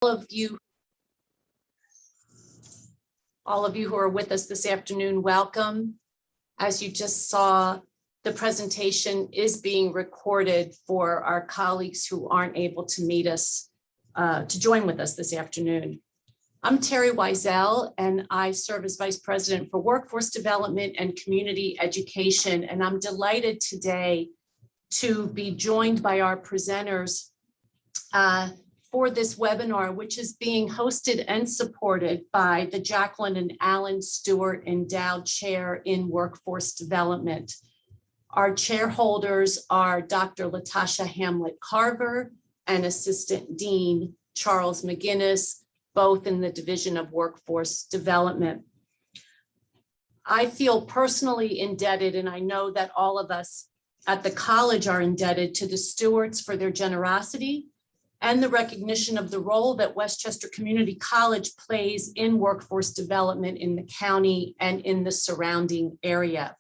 all of you who are with us this afternoon, welcome. As you just saw, the presentation is being recorded for our colleagues who aren't able to meet us, to join with us this afternoon. I'm Terry Wiesel, and I serve as Vice President for Workforce Development and Community Education. And I'm delighted today to be joined by our presenters for this webinar, which is being hosted and supported by the Jacqueline and Stuart Endowed Chair in Workforce Development. Our chairholders are Dr. Latasha Hamlet-Carver and Assistant Dean Charles McGinnis, both in the Division of Workforce Development. I feel personally indebted, and I know that all of us at the college are indebted to the Stewarts for their generosity and the recognition of the role that Westchester Community College plays in workforce development in the county and in the surrounding area.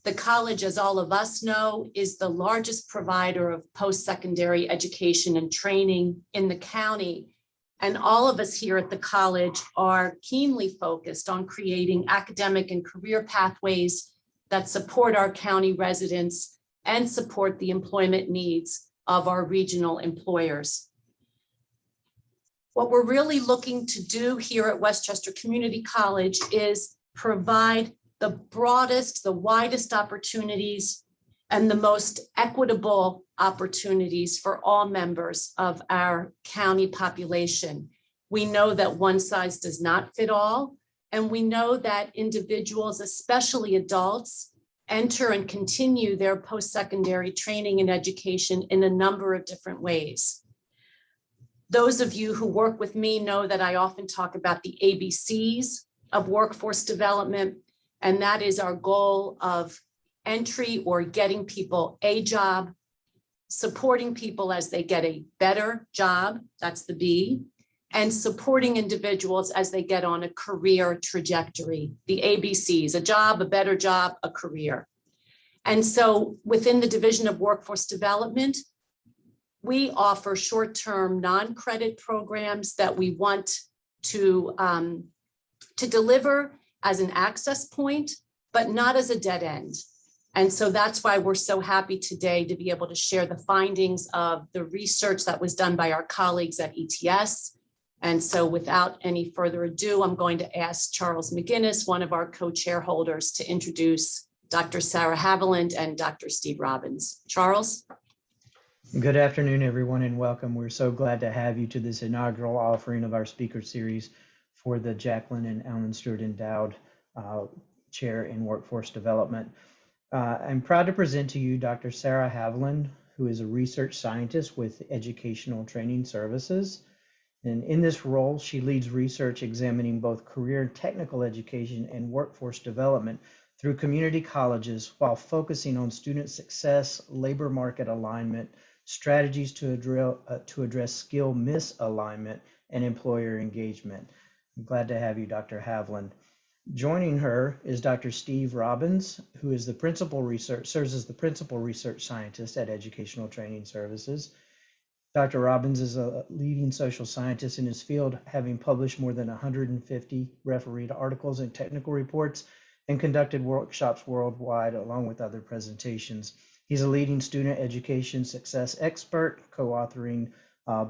The college, as all of us know, is the largest provider of post-secondary education and training in the county. And all of us here at the college are keenly focused on creating academic and career pathways that support our county residents and support the employment needs of our regional employers. What we're really looking to do here at Westchester Community College is provide the broadest, the widest opportunities and the most equitable opportunities for all members of our county population. We know that one size does not fit all, and we know that individuals, especially adults, enter and continue their post-secondary training and education in a number of different ways. Those of you who work with me know that I often talk about the ABCs of workforce development, and that is our goal of entry or getting people a job, supporting people as they get a better job, that's the B, and supporting individuals as they get on a career trajectory, the ABCs, a job, a better job, a career. And so within the Division of Workforce Development, we offer short-term non-credit programs that we want to deliver as an access point, but not as a dead end. And so that's why we're so happy today to be able to share the findings of the research that was done by our colleagues at ETS. And so without any further ado, I'm going to ask Charles McGinnis, one of our co-chairholders, to introduce Dr. Sara Haviland and Dr. Steve Robbins. Charles? Good afternoon, everyone, and welcome. We're so glad to have you to this inaugural offering of our speaker series for the Jacqueline and Stuart Endowed Chair in Workforce Development. I'm proud to present to you Dr. Sara Haviland, who is a research scientist with Educational Training Services. And in this role, she leads research examining both career and technical education and workforce development through community colleges while focusing on student success, labor market alignment, strategies to address skill misalignment, and employer engagement. I'm glad to have you, Dr. Haviland. Joining her is Dr. Steve Robbins, who is serves as the principal research scientist at Educational Training Services. Dr. Robbins is a leading social scientist in his field, having published more than 150 refereed articles and technical reports and conducted workshops worldwide along with other presentations. He's a leading student education success expert, co-authoring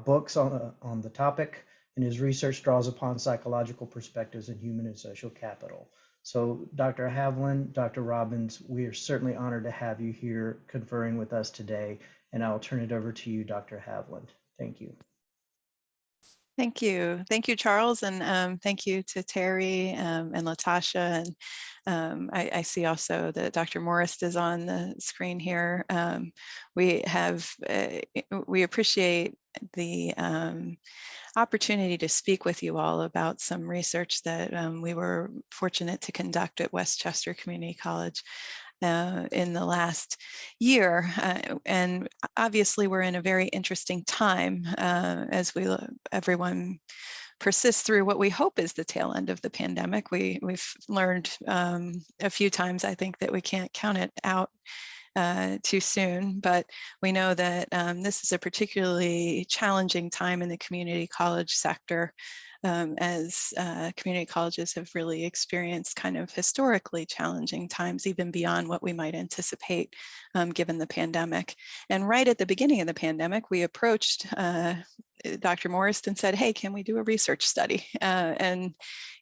books on the topic, and his research draws upon psychological perspectives in human and social capital. So Dr. Haviland, Dr. Robbins, we are certainly honored to have you here conferring with us today. And I'll turn it over to you, Dr. Haviland. Thank you. Thank you. Thank you, Charles. And thank you to Terry and Latasha. And I see also that Dr. Morris is on the screen here. We appreciate the opportunity to speak with you all about some research that we were fortunate to conduct at Westchester Community College in the last year. And obviously we're in a very interesting time as everyone persists through what we hope is the tail end of the pandemic. We've learned a few times, I think, that we can't count it out too soon, but we know that this is a particularly challenging time in the community college sector, as community colleges have really experienced kind of historically challenging times, even beyond what we might anticipate given the pandemic. And right at the beginning of the pandemic, we approached Dr. Morris and said, hey, can we do a research study? And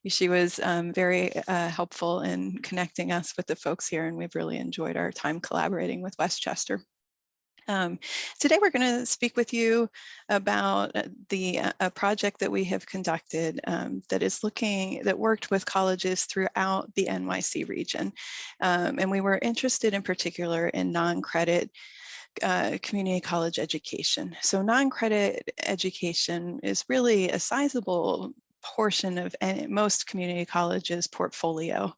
she was very helpful in connecting us with the folks here, and we've really enjoyed our time collaborating with Westchester. Today we're going to speak with you about a project that we have conducted that worked with colleges throughout the NYC region. And we were interested in particular in non-credit community college education. So non-credit education is really a sizable portion of most community colleges' portfolio.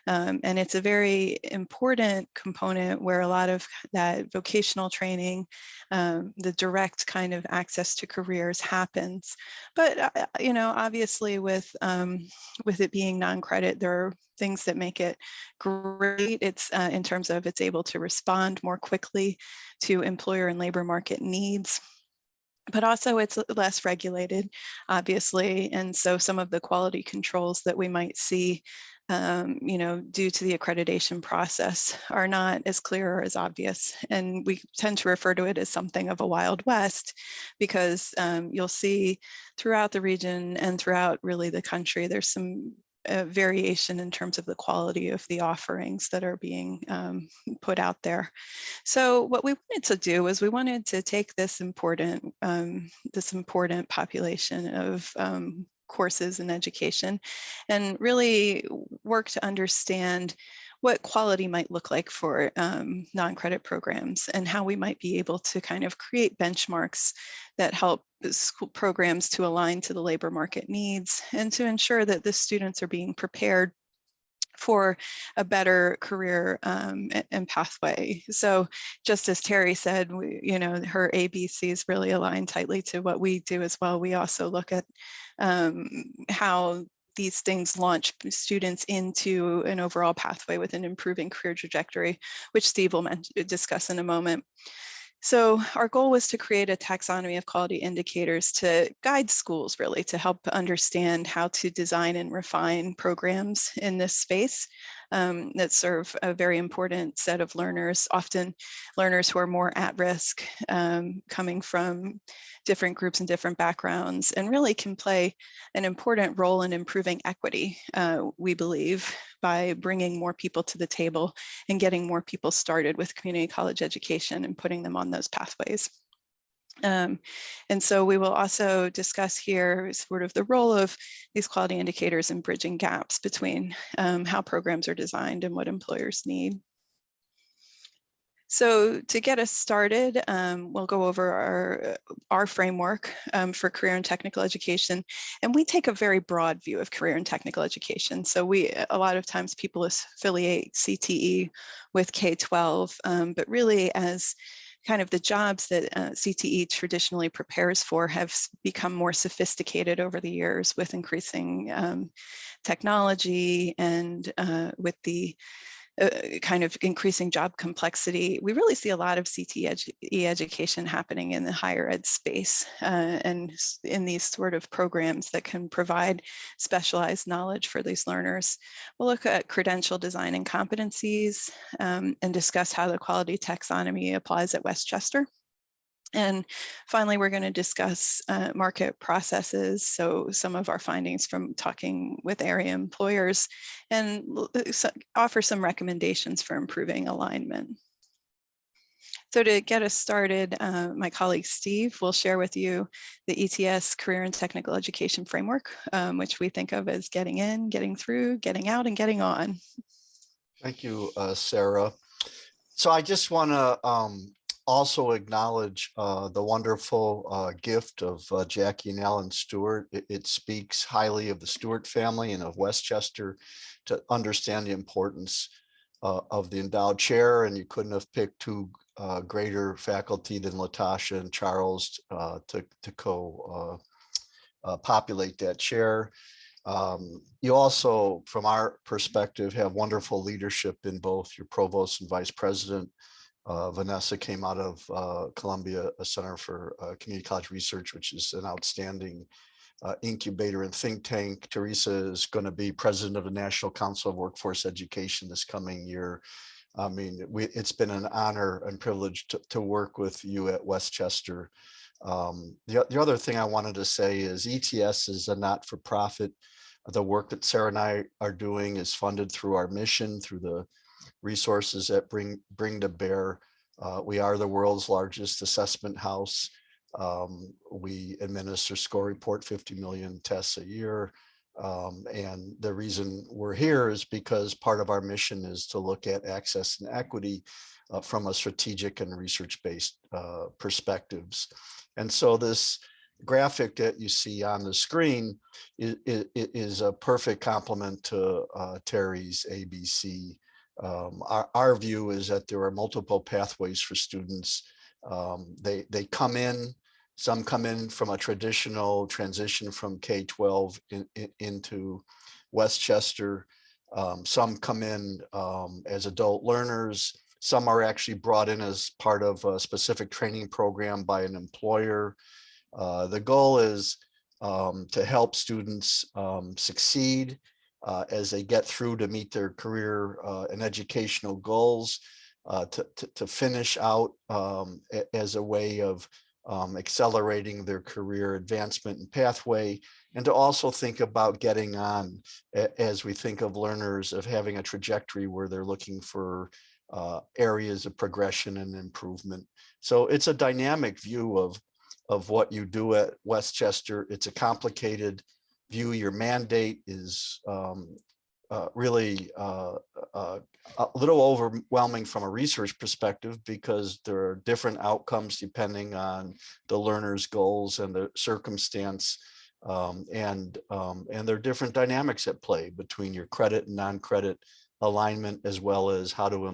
And it's a very important component where a lot of that vocational training, the direct kind of access to careers happens. But, you know, obviously with it being non-credit, there are things that make it great. It's in terms of it's able to respond more quickly to employer and labor market needs. But also it's less regulated, obviously. And so some of the quality controls that we might see, you know, due to the accreditation process are not as clear or as obvious. And we tend to refer to it as something of a Wild West, because you'll see throughout the region and throughout really the country, there's some variation in terms of the quality of the offerings that are being put out there. So what we wanted to do was we wanted to take this important population of courses in education and really work to understand what quality might look like for non-credit programs and how we might be able to kind of create benchmarks that help school programs to align to the labor market needs and to ensure that the students are being prepared for a better career and pathway. So just as Terry said, you know, her ABCs really align tightly to what we do as well. We also look at how these things launch students into an overall pathway with an improving career trajectory, which Steve will discuss in a moment. So our goal was to create a taxonomy of quality indicators to guide schools really to help understand how to design and refine programs in this space that serve a very important set of learners, often learners who are more at risk, coming from different groups and different backgrounds, and really can play an important role in improving equity, we believe, by bringing more people to the table and getting more people started with community college education and putting them on those pathways. And so we will also discuss here sort of the role of these quality indicators in bridging gaps between how programs are designed and what employers need. So to get us started, we'll go over our framework for career and technical education. And we take a very broad view of career and technical education. So a lot of times people affiliate CTE with K-12, but really as kind of the jobs that CTE traditionally prepares for have become more sophisticated over the years with increasing technology and with the kind of increasing job complexity. We really see a lot of CTE education happening in the higher ed space and in these sort of programs that can provide specialized knowledge for these learners. We'll look at credential design and competencies and discuss how the quality taxonomy applies at Westchester. And finally, we're going to discuss market processes, so some of our findings from talking with area employers, and offer some recommendations for improving alignment. So to get us started, my colleague Steve will share with you the ETS Career and Technical Education Framework, which we think of as getting in, getting through, getting out, and getting on. Thank you, Sarah. So I just want to also acknowledge the wonderful gift of Jackie and Alan Stuart. It speaks highly of the Stuart family and of Westchester to understand the importance of the endowed chair, and you couldn't have picked two greater faculty than Latasha and Charles to populate that chair. You also, from our perspective, have wonderful leadership in both your provost and vice president, Vanessa came out of Columbia Center for Community College Research, which is an outstanding incubator and think tank. Teresa is going to be president of the National Council of Workforce Education this coming year. I mean, it's been an honor and privilege to work with you at Westchester. The other thing I wanted to say is ETS is a not-for-profit. The work that Sara and I are doing is funded through our mission, through the resources that bring to bear. We are the world's largest assessment house. We administer score report 50 million tests a year. And the reason we're here is because part of our mission is to look at access and equity from a strategic and research-based perspectives. And so this graphic that you see on the screen is a perfect complement to Terry's ABC. Our view is that there are multiple pathways for students. They come in, some come in from a traditional transition from K-12 into Westchester. Some come in as adult learners. Some are actually brought in as part of a specific training program by an employer. The goal is to help students succeed as they get through to meet their career and educational goals, to finish out as a way of accelerating their career advancement and pathway, and to also think about getting on as we think of learners of having a trajectory where they're looking for areas of progression and improvement. So it's a dynamic view of what you do at Westchester. It's a complicated view. Your mandate is really a little overwhelming from a research perspective, because there are different outcomes depending on the learner's goals and the circumstance, and there are different dynamics at play between your credit and non-credit alignment, as well as how do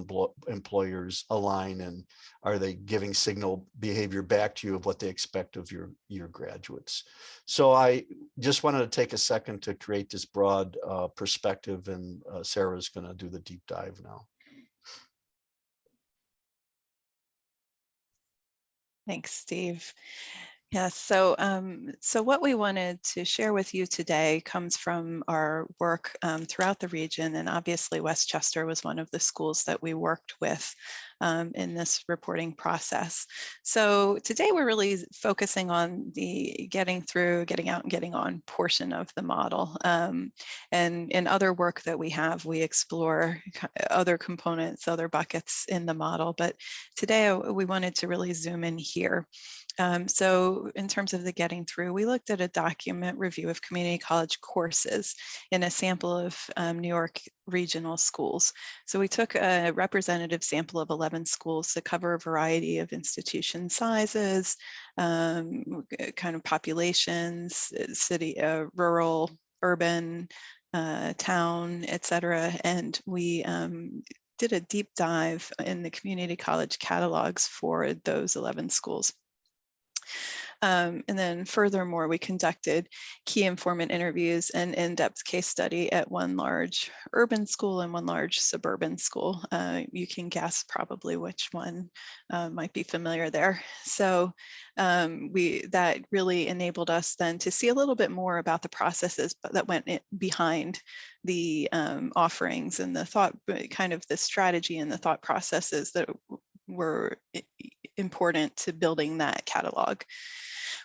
employers align, and are they giving signal behavior back to you of what they expect of your graduates. So I just wanted to take a second to create this broad perspective, and Sara's going to do the deep dive now. Thanks, Steve. Yes, so what we wanted to share with you today comes from our work throughout the region, and obviously Westchester was one of the schools that we worked with in this reporting process. So today we're really focusing on the getting through, getting out, and getting on portion of the model. And in other work that we have, we explore other components, other buckets in the model, but today we wanted to really zoom in here. So in terms of the getting through, we looked at a document review of community college courses in a sample of New York regional schools. So we took a representative sample of 11 schools to cover a variety of institution sizes, kind of populations, city, rural, urban, town, etc. And we did a deep dive in the community college catalogs for those 11 schools. And then furthermore, we conducted key informant interviews and in-depth case study at one large urban school and one large suburban school. You can guess probably which one might be familiar there. So that really enabled us then to see a little bit more about the processes that went behind the offerings and the thought, kind of the strategy and the thought processes that were important to building that catalog.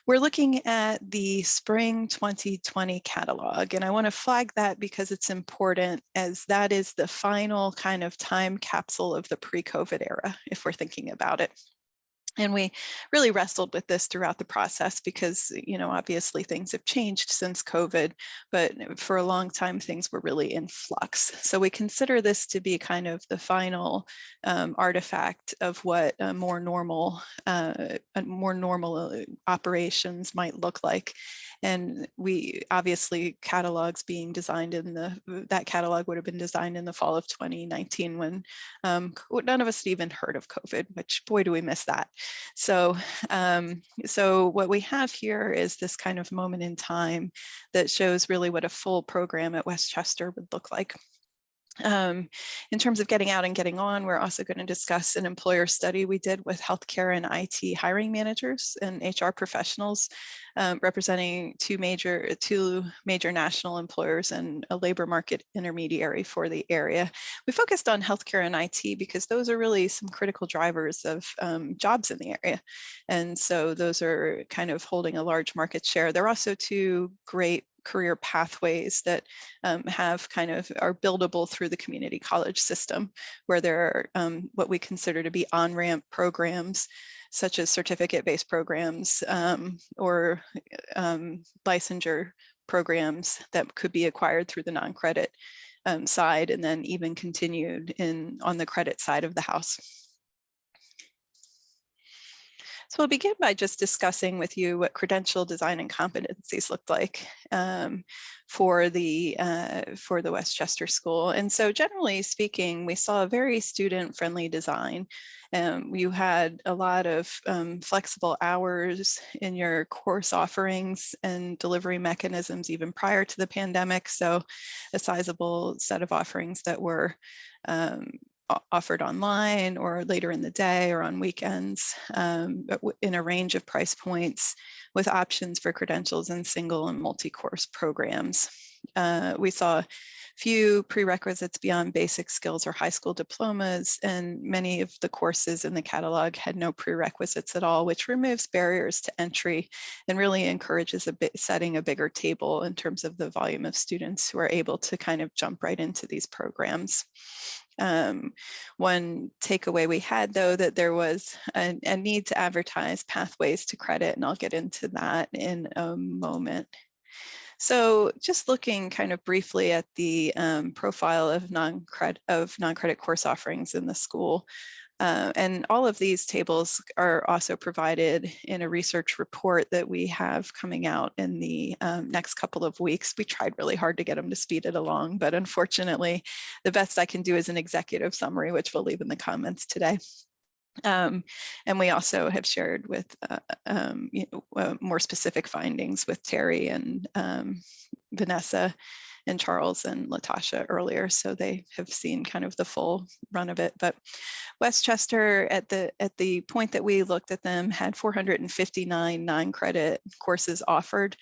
We're looking at the spring 2020 catalog, and I want to flag that because it's important, as that is the final kind of time capsule of the pre-COVID era, if we're thinking about it. And we really wrestled with this throughout the process because, you know, obviously things have changed since COVID, but for a long time, things were really in flux. So we consider this to be kind of the final artifact of what a more normal operations might look like. And we obviously catalogs being designed in that catalog would have been designed in the fall of 2019 when none of us had even heard of COVID, which boy, do we miss that. So, so what we have here is this kind of moment in time that shows really what a full program at Westchester would look like. In terms of getting out and getting on, we're also going to discuss an employer study we did with healthcare and IT hiring managers and HR professionals, representing two major national employers and a labor market intermediary for the area. We focused on healthcare and IT because those are really some critical drivers of jobs in the area. And so those are kind of holding a large market share. They're also two great career pathways that are buildable through the community college system, where there are what we consider to be on-ramp programs, such as certificate-based programs or licensure programs that could be acquired through the non-credit side, and then even continued on the credit side of the house. So we'll begin by just discussing with you what credential design and competencies looked like for the Westchester School. And so generally speaking, we saw a very student-friendly design. You had a lot of flexible hours in your course offerings and delivery mechanisms even prior to the pandemic. So a sizable set of offerings that were offered online or later in the day or on weekends in a range of price points, with options for credentials and single and multi-course programs. We saw few prerequisites beyond basic skills or high school diplomas, and many of the courses in the catalog had no prerequisites at all, which removes barriers to entry and really encourages setting a bigger table in terms of the volume of students who are able to kind of jump right into these programs. One takeaway we had, though, that there was a need to advertise pathways to credit, and I'll get into that in a moment. So just looking kind of briefly at the profile of non-credit course offerings in the school. And all of these tables are also provided in a research report that we have coming out in the next couple of weeks. We tried really hard to get them to speed it along, but unfortunately, the best I can do is an executive summary, which we'll leave in the comments today. And we also have shared with more specific findings with Terry and Vanessa and Charles and Latasha earlier, so they have seen kind of the full run of it. But Westchester, at the point that we looked at them, had 459 non-credit courses offered,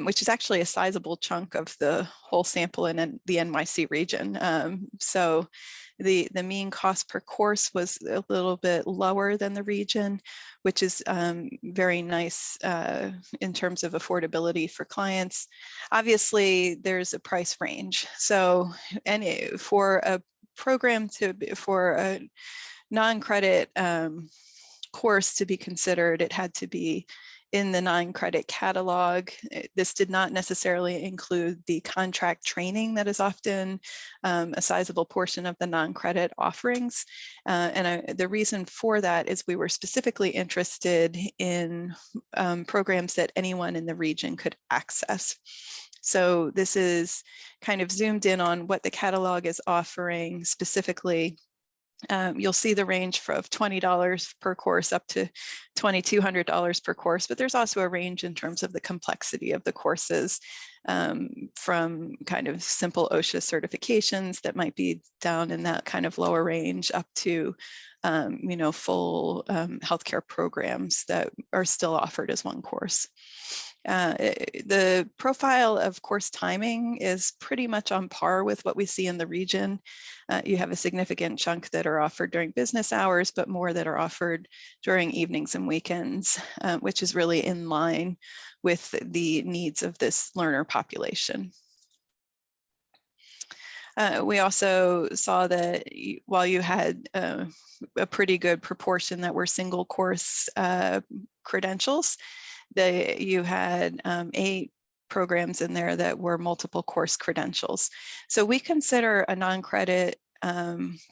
which is actually a sizable chunk of the whole sample in the NYC region. So the mean cost per course was a little bit lower than the region, which is very nice in terms of affordability for clients. Obviously, there's a price range. So, and for a program for a non-credit course to be considered, it had to be in the non-credit catalog. This did not necessarily include the contract training that is often a sizable portion of the non-credit offerings. The reason for that is we were specifically interested in programs that anyone in the region could access. So this is kind of zoomed in on what the catalog is offering specifically. You'll see the range of $20 per course up to $2,200 per course, but there's also a range in terms of the complexity of the courses, from kind of simple OSHA certifications that might be down in that kind of lower range up to full healthcare programs that are still offered as one course. The profile of course timing is pretty much on par with what we see in the region. You have a significant chunk that are offered during business hours, but more that are offered during evenings and weekends, which is really in line with the needs of this learner population. We also saw that while you had a pretty good proportion that were single course credentials, you had 8 programs in there that were multiple course credentials. So we consider a non-credit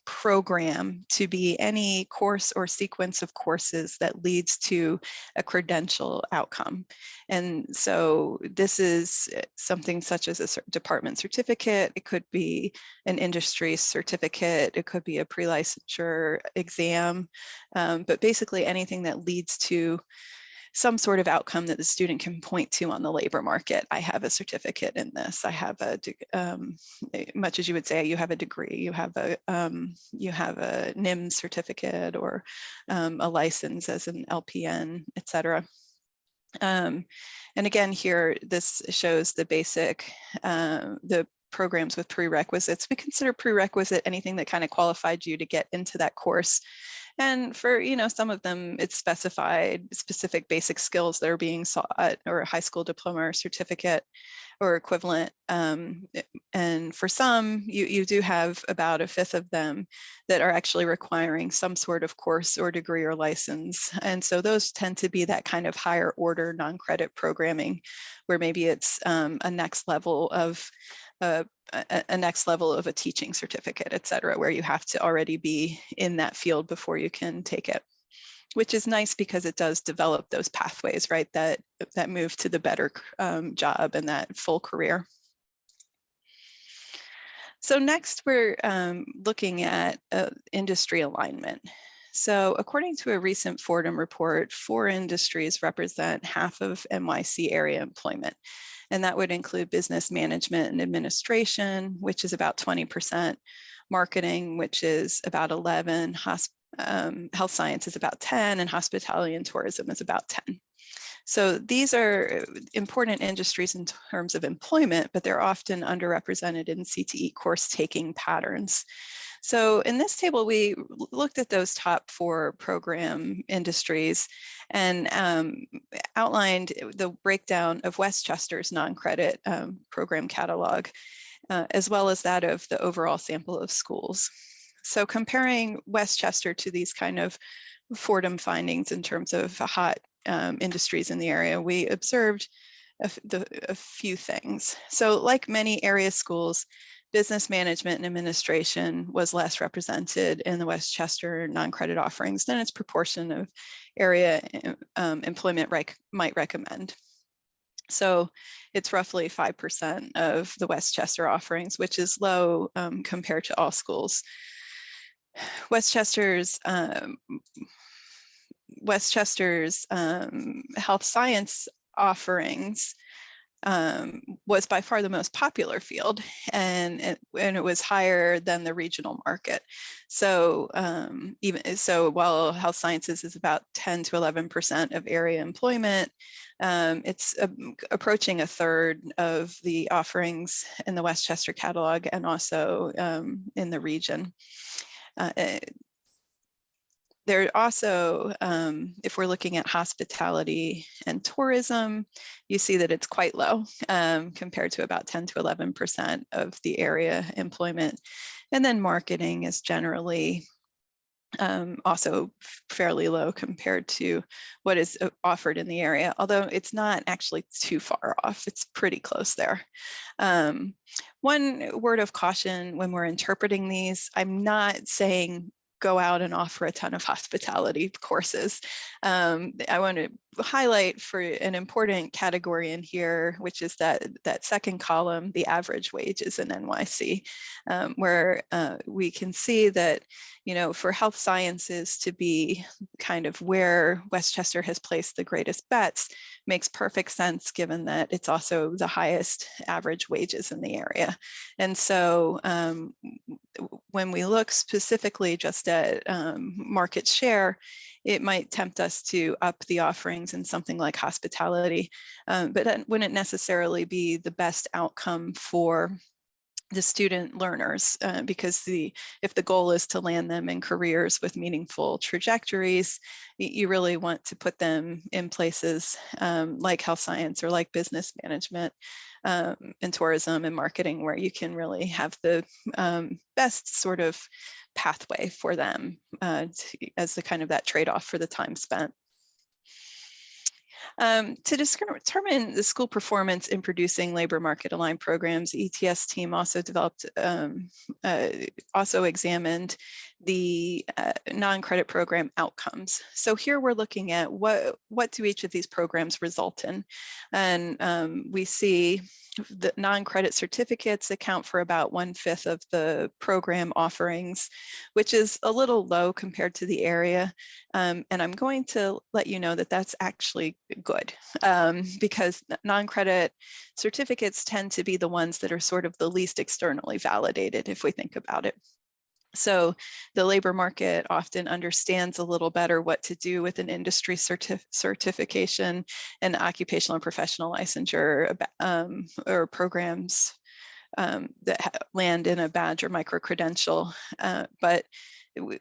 program to be any course or sequence of courses that leads to a credential outcome. And so this is something such as a department certificate. It could be an industry certificate. It could be a pre-licensure exam, but basically anything that leads to some sort of outcome that the student can point to on the labor market. I have a certificate in this. I have much as you would say, you have a degree, you have a NIM certificate, or a license as an LPN, etc. And again, here, this shows the basic, the programs with prerequisites. We consider prerequisite anything that kind of qualified you to get into that course. And for, some of them, it's specified specific basic skills that are being sought, or a high school diploma or certificate or equivalent. And for some, you do have about 1/5 of them that are actually requiring some sort of course or degree or license. And so those tend to be that kind of higher order non-credit programming, where maybe it's a next level of a teaching certificate, et cetera, where you have to already be in that field before you can take it, which is nice because it does develop those pathways, right? That move to the better job and that full career. So next, we're looking at industry alignment. So according to a recent Fordham report, 4 industries represent half of NYC area employment. And that would include business management and administration, which is about 20%, marketing, which is about 11%, health science is about 10%, and hospitality and tourism is about 10%. So these are important industries in terms of employment, but they're often underrepresented in CTE course taking patterns. So in this table, we looked at those top 4 program industries and outlined the breakdown of Westchester's non-credit program catalog, as well as that of the overall sample of schools. So comparing Westchester to these kind of Fordham findings in terms of hot industries in the area, we observed a few things. So like many area schools, business management and administration was less represented in the Westchester non-credit offerings than its proportion of area employment might recommend. So it's roughly 5% of the Westchester offerings, which is low compared to all schools. Westchester's health science offerings was by far the most popular field, and it was higher than the regional market. So while health sciences is about 10 to 11% of area employment, it's approaching 1/3 of the offerings in the Westchester catalog, and also in the region. There also, if we're looking at hospitality and tourism, you see that it's quite low compared to about 10 to 11% of the area employment. And then marketing is generally also fairly low compared to what is offered in the area, although it's not actually too far off. It's pretty close there. One word of caution when we're interpreting these, I'm not saying go out and offer a ton of hospitality courses. I want to highlight for an important category in here, which is that second column, the average wages in NYC, where we can see that, for health sciences to be kind of where Westchester has placed the greatest bets makes perfect sense, given that it's also the highest average wages in the area. And so when we look specifically just at market share, it might tempt us to up the offerings in something like hospitality, but that wouldn't necessarily be the best outcome for the student learners, because if the goal is to land them in careers with meaningful trajectories, you really want to put them in places like health science or like business management and tourism and marketing, where you can really have the best sort of pathway for them as the kind of that trade-off for the time spent. To determine the school performance in producing labor market aligned programs, the ETS team also developed, also examined the non-credit program outcomes. So here we're looking at what do each of these programs result in, and we see the non-credit certificates account for about 1/5 of the program offerings, which is a little low compared to the area. And I'm going to let you know that that's actually good, because non-credit certificates tend to be the ones that are sort of the least externally validated, if we think about it. So the labor market often understands a little better what to do with an industry certification and occupational and professional licensure, or programs that land in a badge or micro-credential. But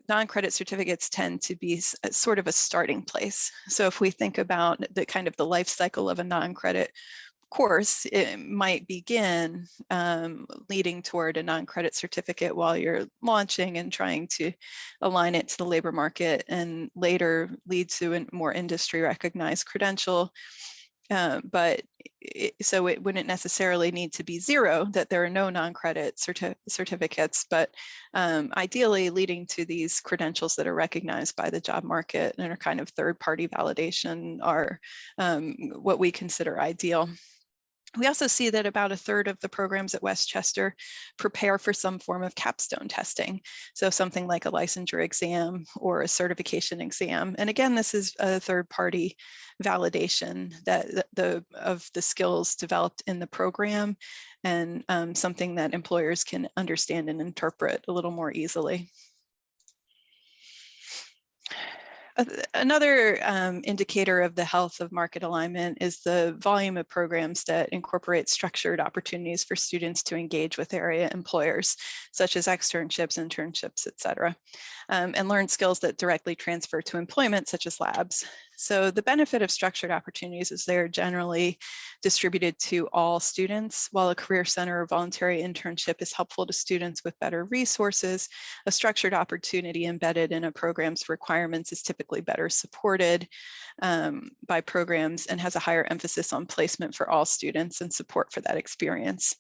non-credit certificates tend to be sort of a starting place. So if we think about the kind of the life cycle of a non-credit course, it might begin leading toward a non-credit certificate while you're launching and trying to align it to the labor market, and later lead to a more industry recognized credential. So it wouldn't necessarily need to be zero, that there are no non-credit certificates, but ideally leading to these credentials that are recognized by the job market and are kind of third-party validation are what we consider ideal. We also see that about 1/3 of the programs at Westchester prepare for some form of capstone testing. So something like a licensure exam or a certification exam. And again, this is a third-party validation that of the skills developed in the program, and something that employers can understand and interpret a little more easily. Another indicator of the health of market alignment is the volume of programs that incorporate structured opportunities for students to engage with area employers, such as externships, internships, et cetera, and learn skills that directly transfer to employment, such as labs. So the benefit of structured opportunities is they're generally distributed to all students. While a career center or voluntary internship is helpful to students with better resources, a structured opportunity embedded in a program's requirements is typically better supported by programs and has a higher emphasis on placement for all students and support for that experience.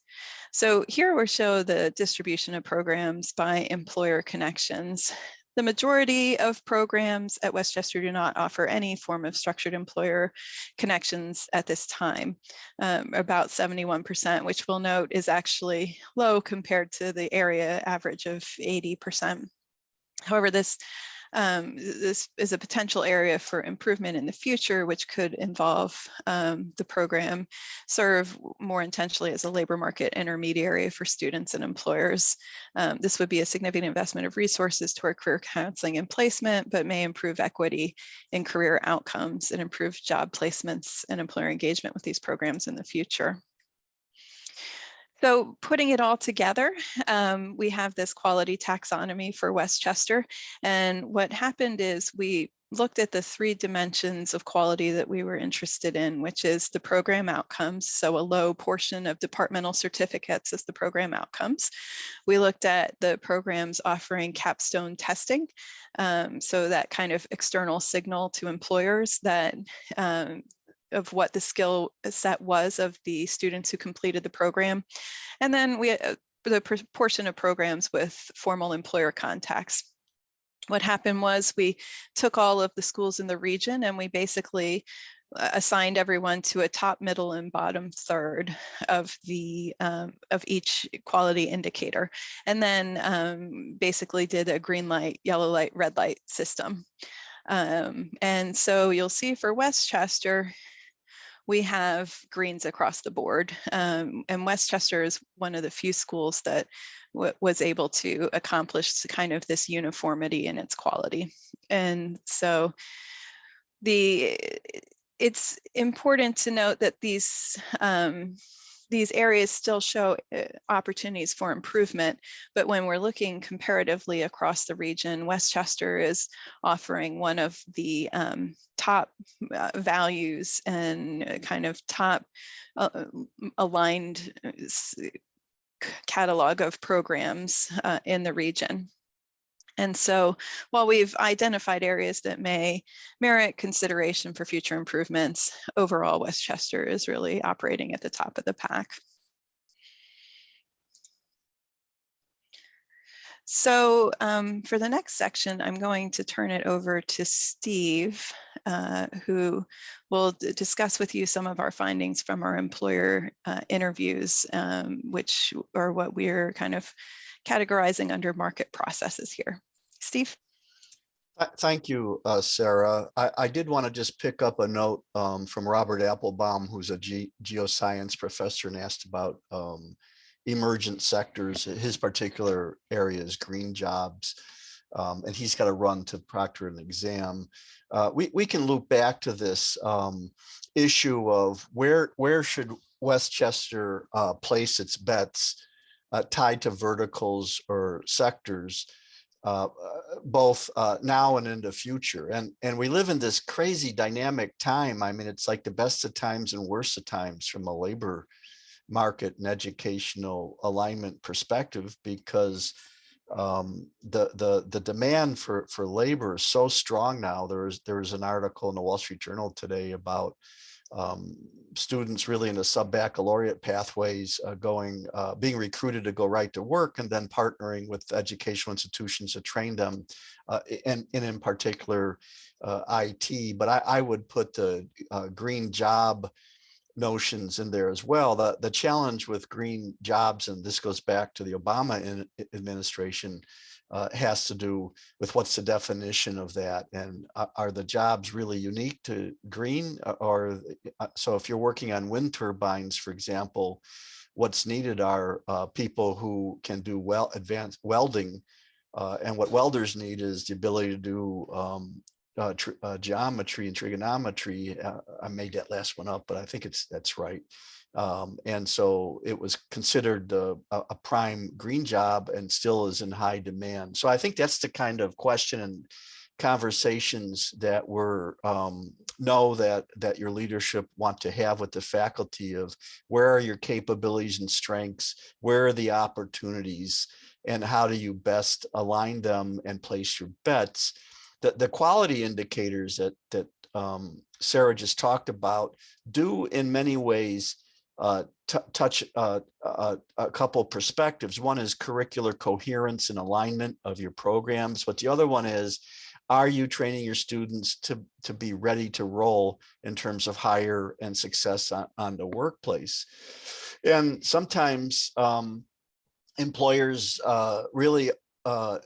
So here we show the distribution of programs by employer connections. The majority of programs at Westchester do not offer any form of structured employer connections at this time, about 71%, which we'll note is actually low compared to the area average of 80%. However, this is a potential area for improvement in the future, which could involve the program serve more intentionally as a labor market intermediary for students and employers. This would be a significant investment of resources toward career counseling and placement, but may improve equity in career outcomes and improve job placements and employer engagement with these programs in the future. So putting it all together, we have this quality taxonomy for Westchester. And what happened is we looked at the 3 dimensions of quality that we were interested in, which is the program outcomes. So a low portion of departmental certificates is the program outcomes. We looked at the programs offering capstone testing. So that kind of external signal to employers that of what the skill set was of the students who completed the program. And then we the proportion of programs with formal employer contacts. What happened was we took all of the schools in the region and we basically assigned everyone to a top, middle, and bottom third of the of each quality indicator, and then basically did a green light, yellow light, red light system. And so you'll see for Westchester, we have greens across the board. And Westchester is one of the few schools that was able to accomplish kind of this uniformity in its quality. And so it's important to note that these areas still show opportunities for improvement, but when we're looking comparatively across the region, Westchester is offering one of the top values and kind of top aligned catalog of programs in the region. And so while we've identified areas that may merit consideration for future improvements, overall Westchester is really operating at the top of the pack. So for the next section, I'm going to turn it over to Steve, who will discuss with you some of our findings from our employer interviews, which are what we're kind of categorizing under market processes here. Steve? Thank you, Sarah. I did want to just pick up a note from Robert Applebaum, who's a geoscience professor, and asked about emergent sectors. His particular area is green jobs, and he's got to run to proctor an exam. We can loop back to this issue of where should Westchester place its bets tied to verticals or sectors, both now and in the future. And we live in this crazy dynamic time. I mean, it's like the best of times and worst of times from a labor market and educational alignment perspective, because the demand for labor is so strong now. There was an article in the Wall Street Journal today about students really in the sub-baccalaureate pathways being recruited to go right to work, and then partnering with educational institutions to train them, and in particular IT. But I would put the green job notions in there as well. The challenge with green jobs, and this goes back to the Obama administration, has to do with what's the definition of that, and are the jobs really unique to green? Or so if you're working on wind turbines, for example, what's needed are people who can do advanced welding, and what welders need is the ability to do geometry and trigonometry. I made that last one up, but I think that's right. And so it was considered a prime green job, and still is in high demand. So I think that's the kind of question and conversations that we're know that your leadership want to have with the faculty of where are your capabilities and strengths, where are the opportunities, and how do you best align them and place your bets. The quality indicators that Sara just talked about do in many ways touch a couple perspectives. One is curricular coherence and alignment of your programs, but the other one is, are you training your students to be ready to roll in terms of hire and success on the workplace? And sometimes employers really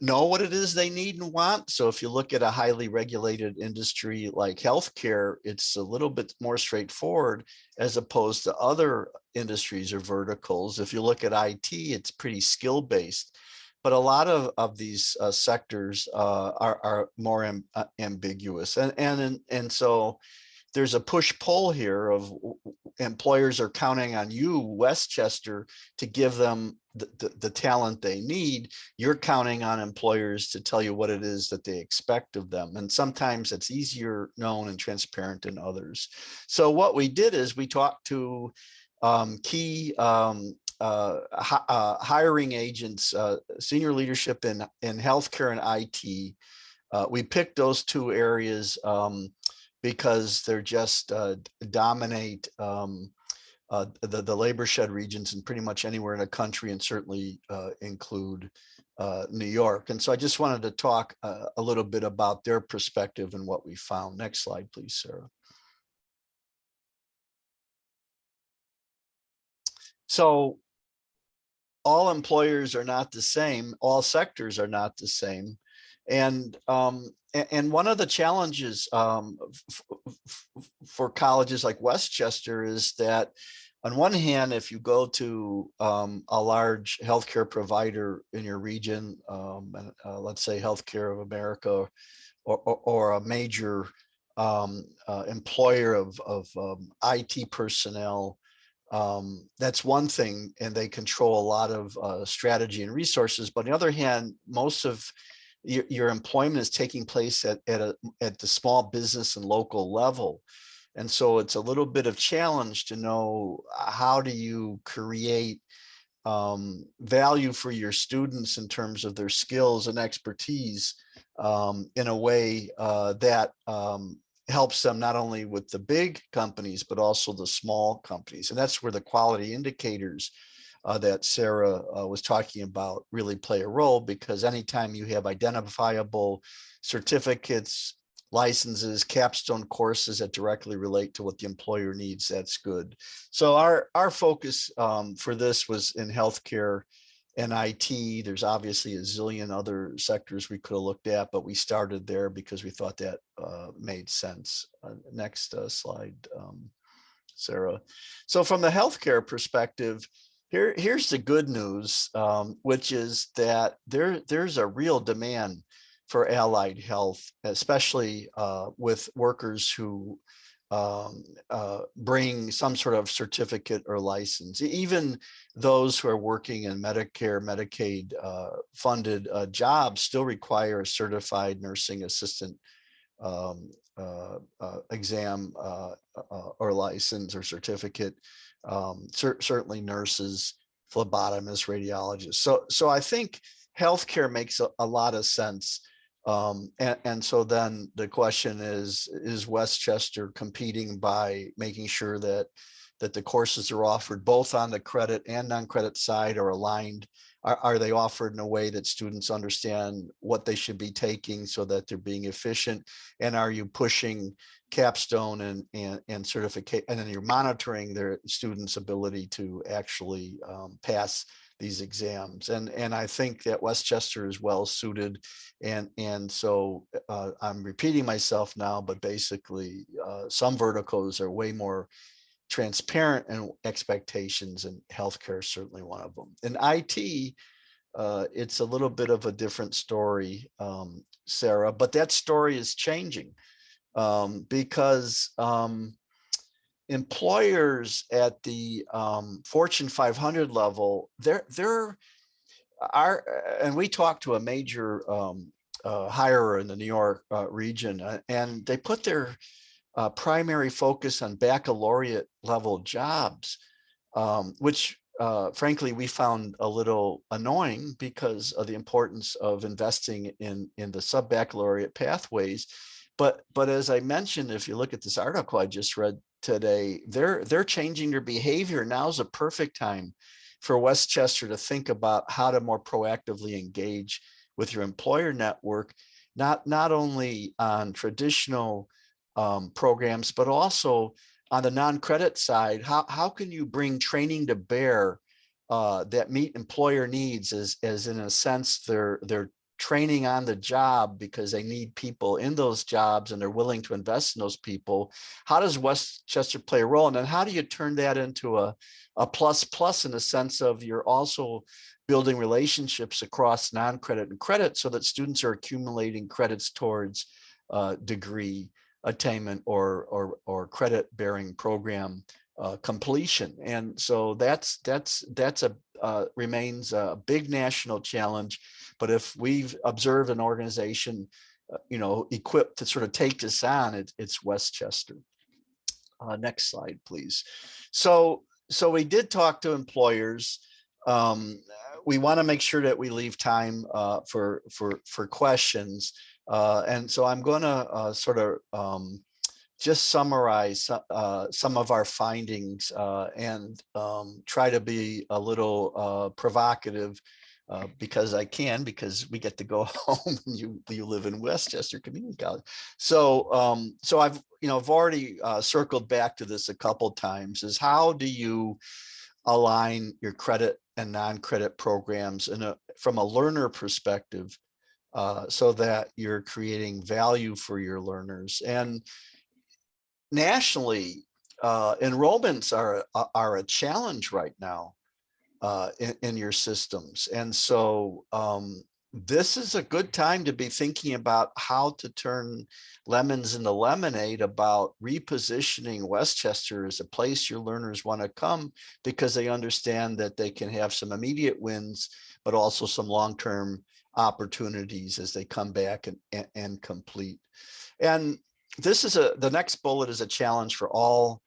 know what it is they need and want. So if you look at a highly regulated industry like healthcare, it's a little bit more straightforward as opposed to other industries or verticals. If you look at IT, it's pretty skill-based. But a lot of these sectors are more ambiguous. And so there's a push-pull here of employers are counting on you, Westchester, to give them the talent they need. You're counting on employers to tell you what it is that they expect of them. And sometimes it's easier known and transparent than others. So what we did is we talked to key hiring agents, senior leadership in healthcare and IT. We picked those two areas because they're just dominate the labor shed regions in pretty much anywhere in the country, and certainly include New York. And so I just wanted to talk a little bit about their perspective and what we found. Next slide, please, Sara. So all employers are not the same. All sectors are not the same. And one of the challenges for colleges like Westchester is that, on one hand, if you go to a large healthcare provider in your region, let's say Healthcare of America, or a major employer of IT personnel, that's one thing, and they control a lot of strategy and resources. But on the other hand, most of your employment is taking place at the small business and local level. And so it's a little bit of challenge to know, how do you create value for your students in terms of their skills and expertise in a way that helps them not only with the big companies, but also the small companies. And that's where the quality indicators that Sara was talking about really play a role, because anytime you have identifiable certificates, licenses, capstone courses that directly relate to what the employer needs, that's good. So our focus for this was in healthcare and IT. There's obviously a zillion other sectors we could have looked at, but we started there because we thought that made sense. Next slide, Sara. So from the healthcare perspective, here's the good news, which is that there's a real demand for allied health, especially with workers who bring some sort of certificate or license. Even those who are working in Medicare, Medicaid funded jobs still require a certified nursing assistant exam or license or certificate. Certainly nurses, phlebotomists, radiologists. So I think healthcare makes a lot of sense. And so then the question is Westchester competing by making sure that the courses are offered both on the credit and non-credit side are aligned? Are they offered in a way that students understand what they should be taking so that they're being efficient? And are you pushing capstone and certificate, and then you're monitoring their students' ability to actually pass these exams? And I think that Westchester is well suited. And so I'm repeating myself now, but basically some verticals are way more transparent in expectations, and healthcare is certainly one of them. In IT, it's a little bit of a different story, Sara, but that story is changing because employers at the Fortune 500 level, and we talked to a major hirer in the New York region, and they put their primary focus on baccalaureate level jobs, which frankly we found a little annoying because of the importance of investing in the sub-baccalaureate pathways. But as I mentioned, if you look at this article I just read today, they're changing their behavior. Now's a perfect time for Westchester to think about how to more proactively engage with your employer network, not only on traditional programs, but also on the non-credit side. How can you bring training to bear that meet employer needs, as in a sense they're training on the job because they need people in those jobs and they're willing to invest in those people? How does Westchester play a role? And then how do you turn that into a plus in the sense of you're also building relationships across non-credit and credit so that students are accumulating credits towards degree attainment or credit bearing program completion? And so that's remains a big national challenge. But if we've observed an organization equipped to sort of take this on, it's Westchester. Next slide, please. So we did talk to employers. We want to make sure that we leave time for questions. And so I'm going to sort of just summarize some of our findings and try to be a little provocative because because we get to go home and you live in Westchester Community College. So I've already circled back to this a couple times, is how do you align your credit and non-credit programs from a learner perspective so that you're creating value for your learners? And nationally, enrollments are a challenge right now in your systems. And so this is a good time to be thinking about how to turn lemons into lemonade, about repositioning Westchester as a place your learners want to come because they understand that they can have some immediate wins, but also some long-term opportunities as they come back and complete. And this is the next bullet is a challenge for all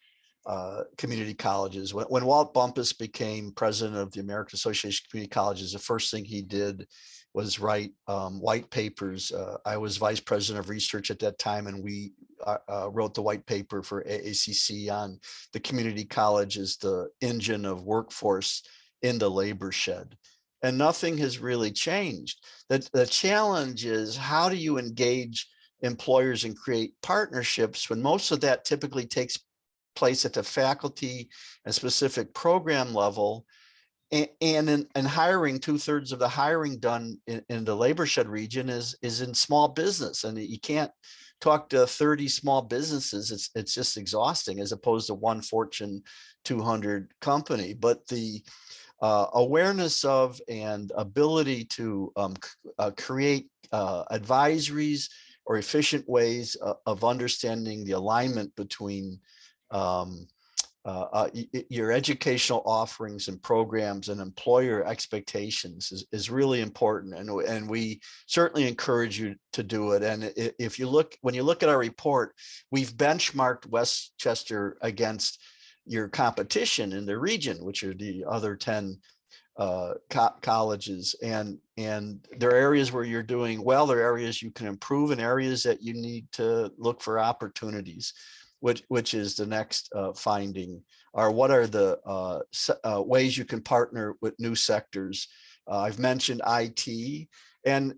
community colleges. When Walt Bumpus became president of the American Association of Community Colleges, the first thing he did was write white papers. I was vice president of research at that time, and we wrote the white paper for AACC on the community college as the engine of workforce in the labor shed. And nothing has really changed. The challenge is, how do you engage employers and create partnerships when most of that typically takes place at the faculty and specific program level, and in hiring, 2/3 of the hiring done in the labor shed region is in small business, and you can't talk to 30 small businesses. It's just exhausting, as opposed to one Fortune 200 company. But the awareness of and ability to create advisories or efficient ways of understanding the alignment between your educational offerings and programs and employer expectations is really important, and we certainly encourage you to do it. And if you look, when you look at our report, we've benchmarked Westchester against your competition in the region, which are the other 10 colleges, and there are areas where you're doing well, there are areas you can improve, and areas that you need to look for opportunities, which is the next finding, or what are the ways you can partner with new sectors. I've mentioned IT, and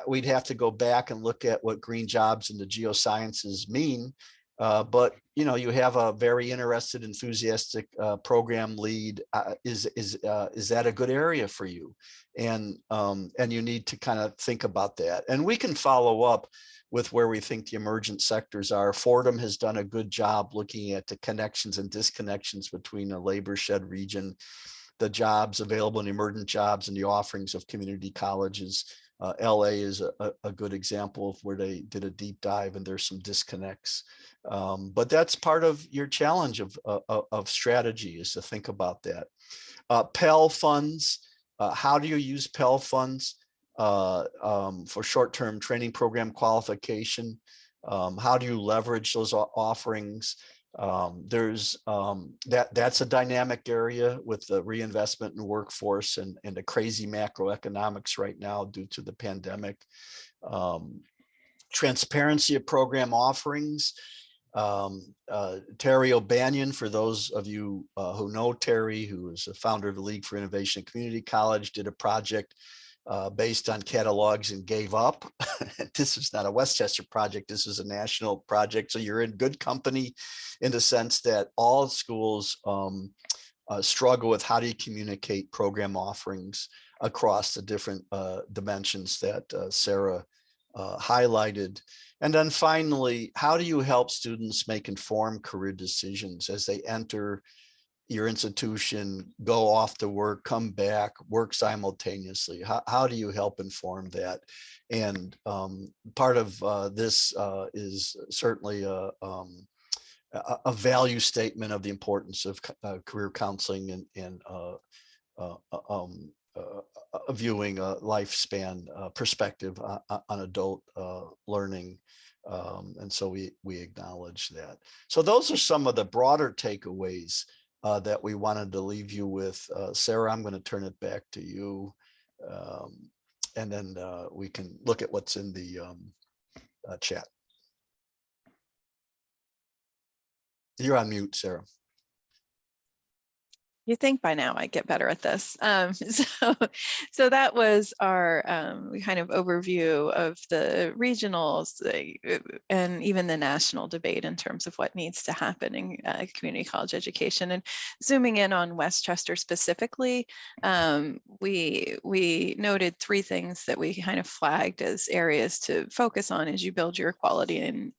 we'd have to go back and look at what green jobs and the geosciences mean. But you have a very interested, enthusiastic program lead. Is that a good area for you? And you need to kind of think about that. And we can follow up with where we think the emergent sectors are. Fordham has done a good job looking at the connections and disconnections between the labor shed region, the jobs available in emergent jobs, and the offerings of community colleges. LA is a good example of where they did a deep dive, and there's some disconnects. But that's part of your challenge of strategy, is to think about that. Pell funds, how do you use Pell funds for short-term training program qualification? How do you leverage those offerings? That's a dynamic area with the reinvestment in workforce and the crazy macroeconomics right now due to the pandemic. Transparency of program offerings. Terry O'Banion, for those of you who know Terry, who is a founder of the League for Innovation Community College, did a project based on catalogs and gave up. This is not a Westchester project, this is a national project. So you're in good company, in the sense that all schools struggle with how do you communicate program offerings across the different dimensions that Sara highlighted. And then finally, how do you help students make informed career decisions as they enter your institution, go off to work, come back, work simultaneously? How do you help inform that? And part of this is certainly a value statement of the importance of career counseling and viewing a lifespan perspective on adult learning. And so we acknowledge that. So those are some of the broader takeaways that we wanted to leave you with. Sara, I'm going to turn it back to you, and then we can look at what's in the chat. You're on mute, Sara. You think by now I get better at this. So that was our kind of overview of the regionals and even the national debate in terms of what needs to happen in community college education. And zooming in on Westchester specifically, we noted 3 things that we kind of flagged as areas to focus on as you build your quality and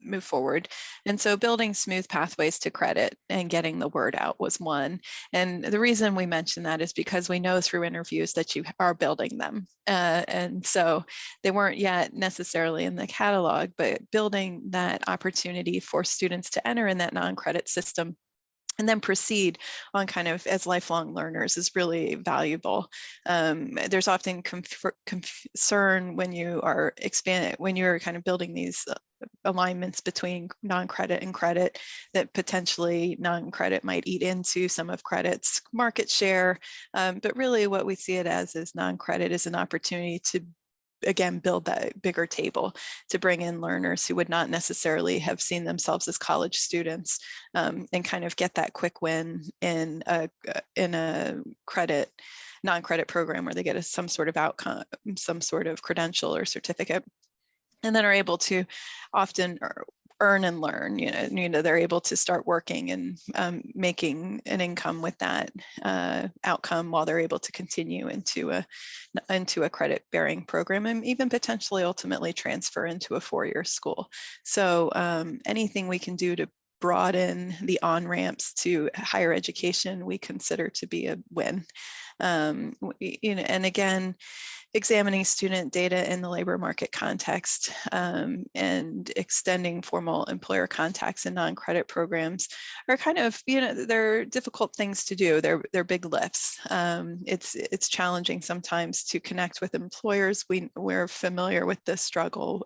move forward. And so building smooth pathways to credit and getting the word out was one. And the reason we mention that is because we know through interviews that you are building them. And so they weren't yet necessarily in the catalog, but building that opportunity for students to enter in that non-credit system and then proceed on kind of as lifelong learners is really valuable. There's often concern when you are when you're kind of building these alignments between non-credit and credit, that potentially non-credit might eat into some of credit's market share. But really what we see it as is non-credit is an opportunity to, again, build that bigger table to bring in learners who would not necessarily have seen themselves as college students, and kind of get that quick win in a non-credit program where they get some sort of outcome, some sort of credential or certificate, and then are able to often earn and learn. They're able to start working and making an income with that outcome while they're able to continue into a credit bearing program, and even potentially ultimately transfer into a four-year school. So anything we can do to broaden the on-ramps to higher education, we consider to be a win. And again, examining student data in the labor market context, and extending formal employer contacts in non-credit programs are kind of, they're difficult things to do. They're big lifts. It's challenging sometimes to connect with employers. We're familiar with this struggle.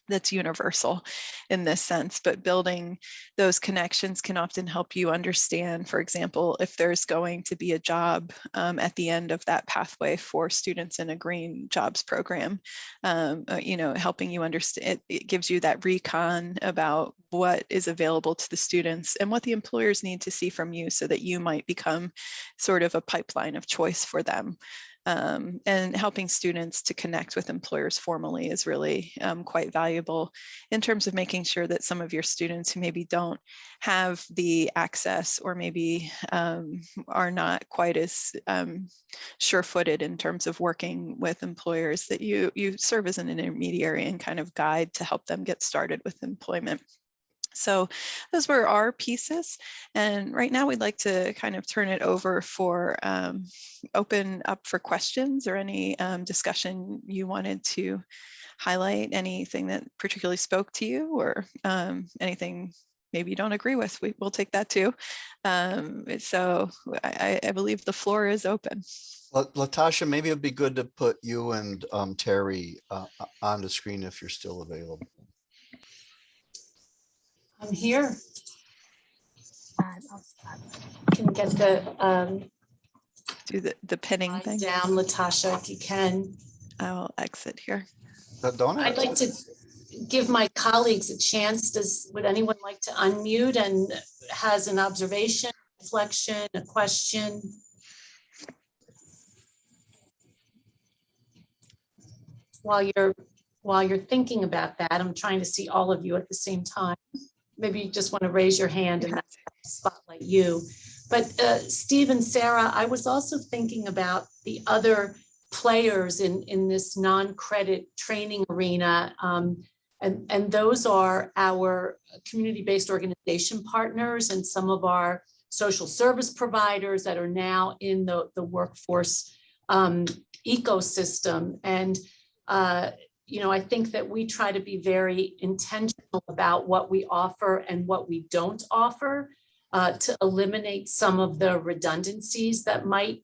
That's universal in this sense, but building those connections can often help you understand, for example, if there's going to be a job at the end of that pathway for students in a green jobs program. Helping you understand, it gives you that recon about what is available to the students and what the employers need to see from you so that you might become sort of a pipeline of choice for them. And helping students to connect with employers formally is really quite valuable in terms of making sure that some of your students who maybe don't have the access or maybe are not quite as sure-footed in terms of working with employers, that you serve as an intermediary and kind of guide to help them get started with employment. So those were our pieces. And right now we'd like to kind of turn it over for open up for questions or any discussion you wanted to highlight, anything that particularly spoke to you, or anything maybe you don't agree with. We'll take that too. So I believe the floor is open. Latasha, maybe it'd be good to put you and Terry on the screen if you're still available. I'm here. Can you get the Do the pinning thing down, Latasha, if you can. I'll exit here. I'd like to give my colleagues a chance. Would anyone like to unmute and has an observation, reflection, a question? While you're thinking about that, I'm trying to see all of you at the same time. Maybe you just want to raise your hand and spotlight you. But Steve and Sara, I was also thinking about the other players in this non-credit training arena. And those are our community-based organization partners and some of our social service providers that are now in the workforce ecosystem. And I think that we try to be very intentional about what we offer and what we don't offer to eliminate some of the redundancies that might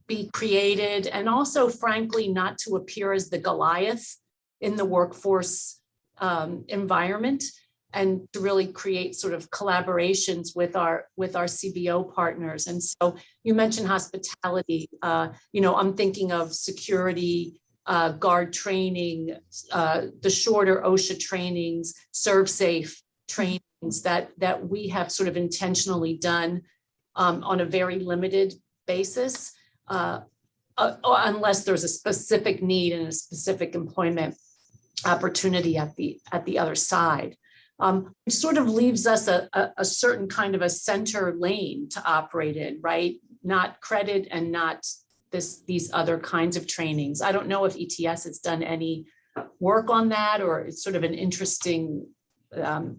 be created, and also, frankly, not to appear as the Goliath in the workforce environment, and to really create sort of collaborations with our CBO partners. And so you mentioned hospitality. I'm thinking of security, guard training, the shorter OSHA trainings, serve safe trainings that we have sort of intentionally done on a very limited basis, unless there's a specific need and a specific employment opportunity at the other side. It sort of leaves us a certain kind of a center lane to operate in, right? Not credit and not these other kinds of trainings. I don't know if ETS has done any work on that, or it's sort of an interesting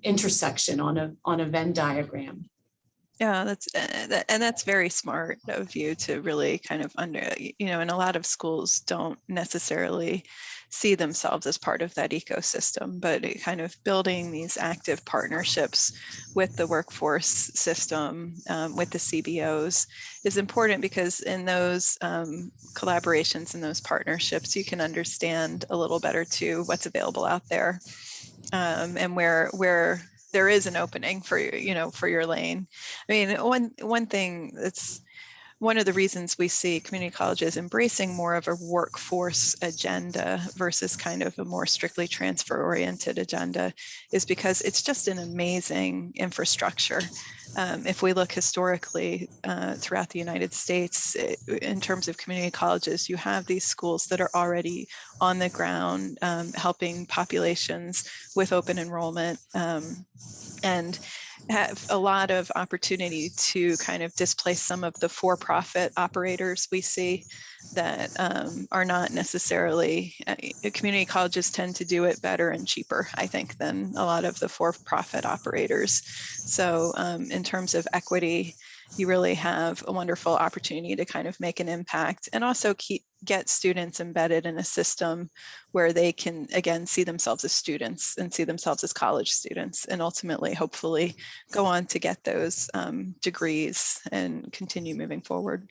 intersection on a Venn diagram. Yeah, that's very smart of you to really kind of and a lot of schools don't necessarily see themselves as part of that ecosystem, but kind of building these active partnerships with the workforce system, with the CBOs is important, because in those collaborations and those partnerships, you can understand a little better too what's available out there, and where there is an opening for for your lane. I mean, one thing that's one of the reasons we see community colleges embracing more of a workforce agenda versus kind of a more strictly transfer oriented agenda is because it's just an amazing infrastructure. If we look historically throughout the United States, in terms of community colleges, you have these schools that are already on the ground, helping populations with open enrollment, and have a lot of opportunity to kind of displace some of the for-profit operators we see that are not necessarily, community colleges tend to do it better and cheaper, I think, than a lot of the for-profit operators. So in terms of equity, you really have a wonderful opportunity to kind of make an impact, and also get students embedded in a system where they can, again, see themselves as students and see themselves as college students, and ultimately, hopefully, go on to get those degrees and continue moving forward.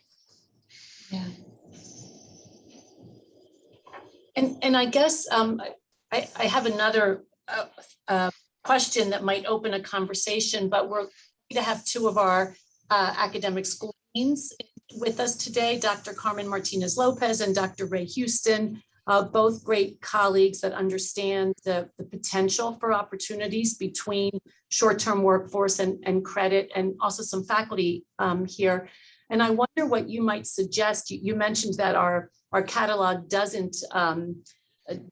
Yeah. And I guess I have another question that might open a conversation, but we're going to have two of our academic school deans with us today, Dr. Carmen Martinez Lopez and Dr. Ray Houston, both great colleagues that understand the potential for opportunities between short-term workforce and credit, and also some faculty here. And I wonder what you might suggest. You mentioned that our catalog doesn't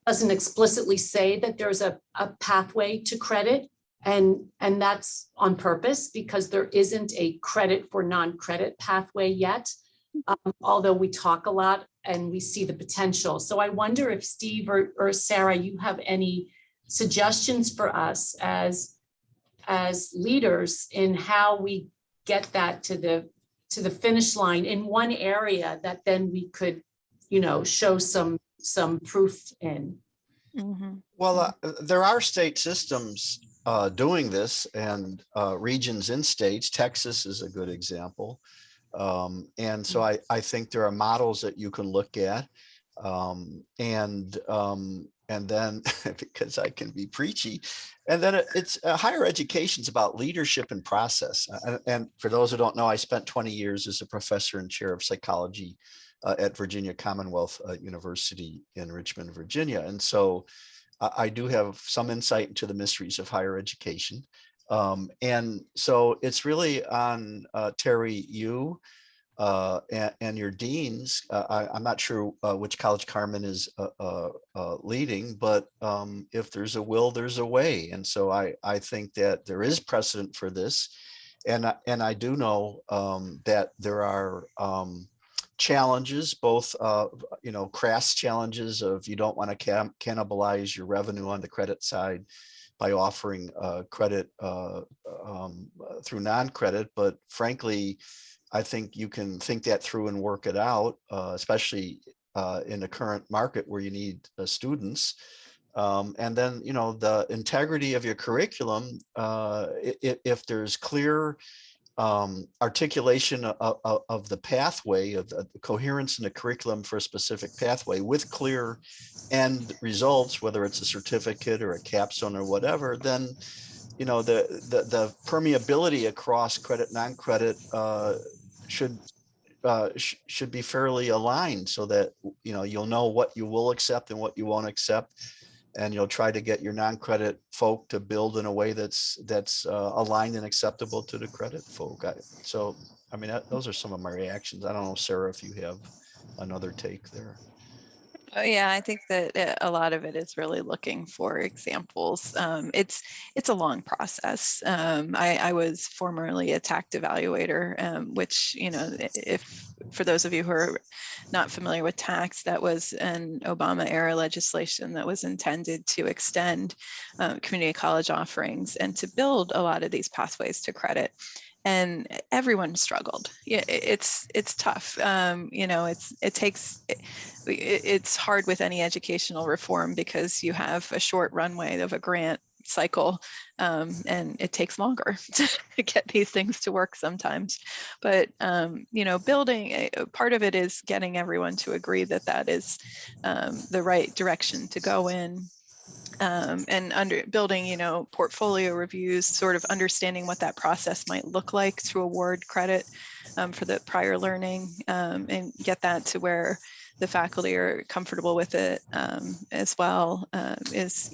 explicitly say that there's a pathway to credit, and that's on purpose, because there isn't a credit for non-credit pathway yet, although we talk a lot and we see the potential. So I wonder if Steve or Sara, you have any suggestions for us as leaders in how we get that to the finish line in one area that then we could, show some proof in. Mm-hmm. Well, there are state systems doing this, and regions in states. Texas is a good example. And so I think there are models that you can look at. And then, because I can be preachy, and then it's higher education's about leadership and process. And for those who don't know, I spent 20 years as a professor and chair of psychology at Virginia Commonwealth University in Richmond, Virginia. And so I do have some insight into the mysteries of higher education. And so it's really on Terry, you and your deans. I'm not sure which college Carmen is leading, but if there's a will, there's a way. And so I think that there is precedent for this. And I do know that there are challenges, both crass challenges of you don't want to cannibalize your revenue on the credit side by offering credit through non-credit. But frankly, I think you can think that through and work it out, especially in the current market where you need students. And then, the integrity of your curriculum, if there's clear articulation of the pathway, of the coherence in the curriculum for a specific pathway with clear end results, whether it's a certificate or a capstone or whatever, then the permeability across credit, non-credit should be fairly aligned, so that you'll know what you will accept and what you won't accept, and you'll try to get your non-credit folk to build in a way that's aligned and acceptable to the credit folk. So I mean, those are some of my reactions. I don't know, Sara, if you have another take there. Oh, yeah, I think that a lot of it is really looking for examples. It's a long process. I was formerly a TACT evaluator, which, if for those of you who are not familiar with TACT, that was an Obama era legislation that was intended to extend community college offerings and to build a lot of these pathways to credit. and everyone struggled. Yeah, it's tough. It's hard with any educational reform because you have a short runway of a grant cycle, and it takes longer to get these things to work sometimes. But building part of it is getting everyone to agree that that is the right direction to go in. And building, portfolio reviews, sort of understanding what that process might look like to award credit for the prior learning, and get that to where the faculty are comfortable with it as well. It's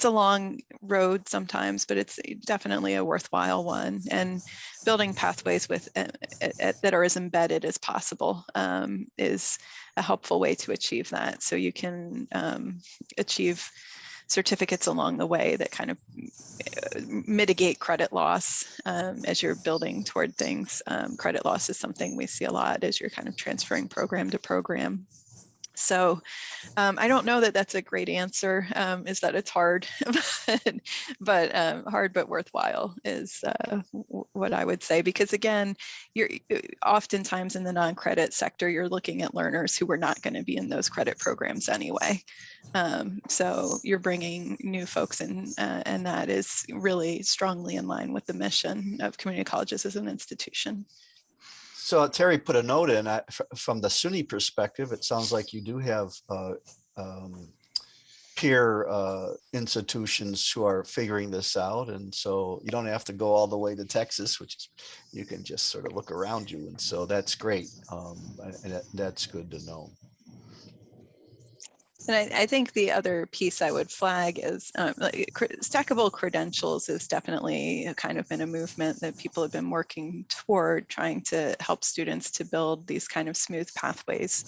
a long road sometimes, but it's definitely a worthwhile one. And building pathways that are as embedded as possible is a helpful way to achieve that. So you can achieve certificates along the way that kind of mitigate credit loss as you're building toward things. Credit loss is something we see a lot as you're kind of transferring program to program. So I don't know that that's a great answer, is that it's hard, but hard but worthwhile is what I would say. Because again, you're oftentimes in the non-credit sector, you're looking at learners who were not going to be in those credit programs anyway. So you're bringing new folks in, and that is really strongly in line with the mission of community colleges as an institution. So Terry put a note in, from the SUNY perspective, it sounds like you do have peer institutions who are figuring this out. And so you don't have to go all the way to Texas, which is, you can just sort of look around you. And so that's great. And that's good to know. And I think the other piece I would flag is stackable credentials is definitely kind of been a movement that people have been working toward, trying to help students to build these kind of smooth pathways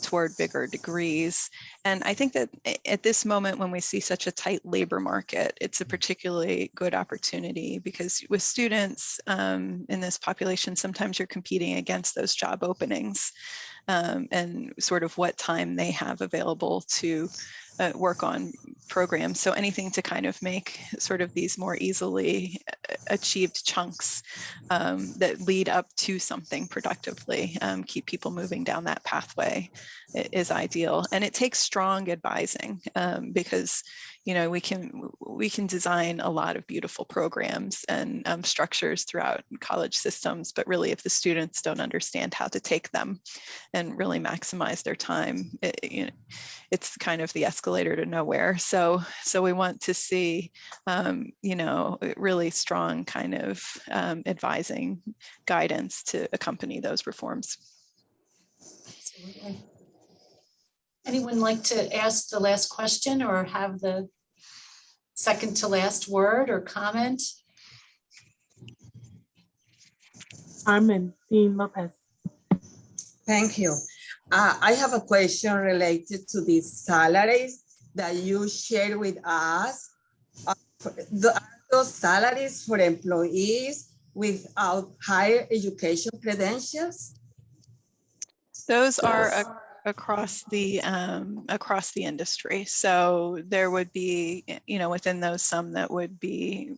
toward bigger degrees. And I think that at this moment, when we see such a tight labor market, it's a particularly good opportunity, because with students in this population, sometimes you're competing against those job openings. And sort of what time they have available to work on programs. So anything to kind of make sort of these more easily achieved chunks that lead up to something productively, keep people moving down that pathway is ideal. And it takes strong advising, because we can design a lot of beautiful programs and structures throughout college systems, but really if the students don't understand how to take them and really maximize their time, it's kind of the escalator to nowhere. So we want to see really strong kind of advising guidance to accompany those reforms. Absolutely. Anyone like to ask the last question or have the second to last word or comment? Carmen Dean Lopez. Thank you. I have a question related to the salaries that you shared with us. Are those salaries for employees without higher education credentials? Those are across the industry. So there would be, within those, some that would be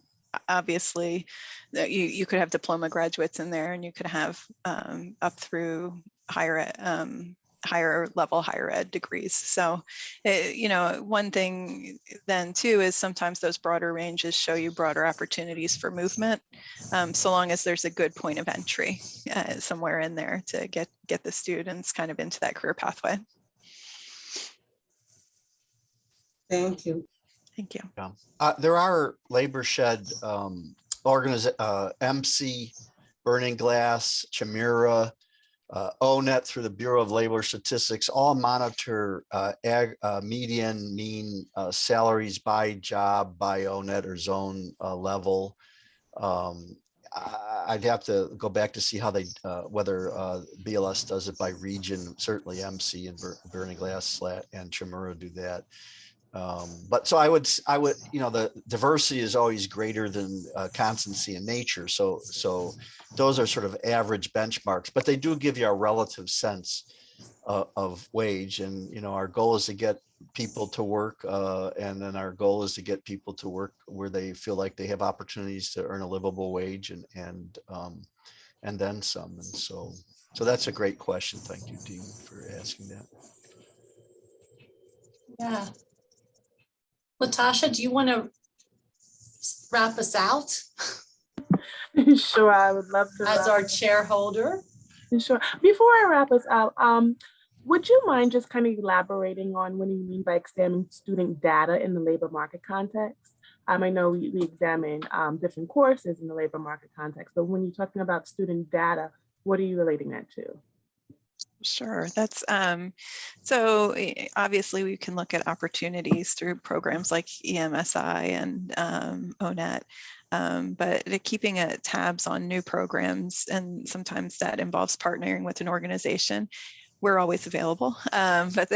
obviously that you could have diploma graduates in there, and you could have up through higher level higher ed degrees. So one thing then too is sometimes those broader ranges show you broader opportunities for movement, so long as there's a good point of entry somewhere in there to get the students kind of into that career pathway. Thank you. Thank you. Yeah. There are labor shed MC, Burning Glass, Chimera, ONET through the Bureau of Labor Statistics, all monitor median mean salaries by job, by ONET or zone level. I'd have to go back to see how they, whether BLS does it by region. Certainly MC and Burning Glass and Chimera do that. But so I would, the diversity is always greater than constancy in nature. So those are sort of average benchmarks, but they do give you a relative sense of wage. And, our goal is to get people to work, and then our goal is to get people to work where they feel like they have opportunities to earn a livable wage and then some. And so that's a great question. Thank you, Dean, for asking that. Yeah. Latasha, do you want to wrap us out Sure, I would love to. as our chair holder? Sure. Before I wrap us out, would you mind just kind of elaborating on what you mean by examining student data in the labor market context? I know we examine different courses in the labor market context, but when you're talking about student data, what are you relating that to? Sure, that's so obviously we can look at opportunities through programs like EMSI and ONET, but keeping tabs on new programs, and sometimes that involves partnering with an organization. We're always available, but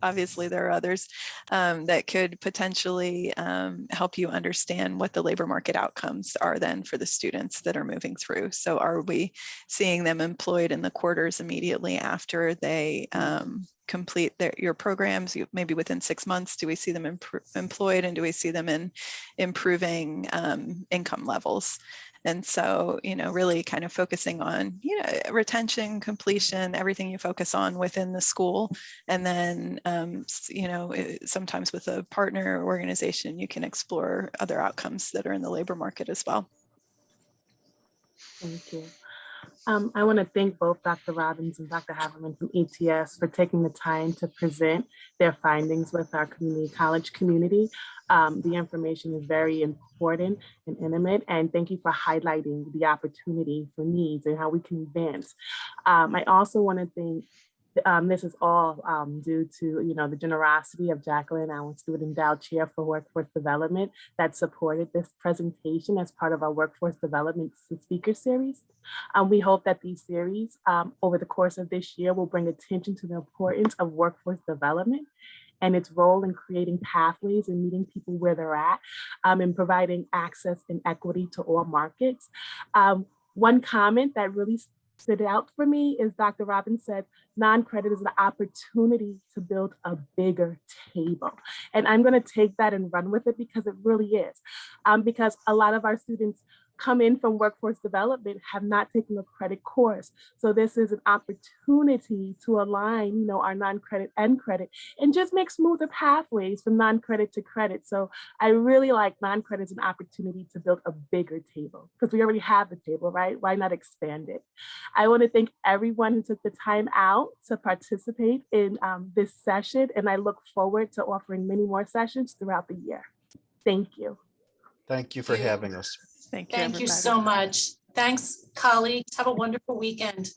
obviously there are others that could potentially help you understand what the labor market outcomes are then for the students that are moving through. So are we seeing them employed in the quarters immediately after they complete your programs? Maybe within 6 months, do we see them employed, and do we see them in improving income levels? And so, really kind of focusing on, retention, completion, everything you focus on within the school. And then, sometimes with a partner organization, you can explore other outcomes that are in the labor market as well. Thank you. I want to thank both Dr. Robbins and Dr. Haviland from ETS for taking the time to present their findings with our community college community. The information is very important and intimate, and thank you for highlighting the opportunity for needs and how we can advance. I also want to thank, this is all due to the generosity of Jacqueline, our Stuart Endowed Chair for Workforce Development, that supported this presentation as part of our Workforce Development Speaker Series. We hope that these series over the course of this year will bring attention to the importance of workforce development and its role in creating pathways and meeting people where they're at, and providing access and equity to all markets. One comment that really stood out for me is Dr. Robbins said, non-credit is an opportunity to build a bigger table. And I'm going to take that and run with it, because it really is. Because a lot of our students come in from workforce development have not taken a credit course. So this is an opportunity to align, our non-credit and credit, and just make smoother pathways from non-credit to credit. So I really like non-credit as an opportunity to build a bigger table, because we already have the table, right? Why not expand it? I want to thank everyone who took the time out to participate in this session, and I look forward to offering many more sessions throughout the year. Thank you. Thank you for having us. Thank you, Thank you everybody. so much. Thanks, colleagues. Have a wonderful weekend.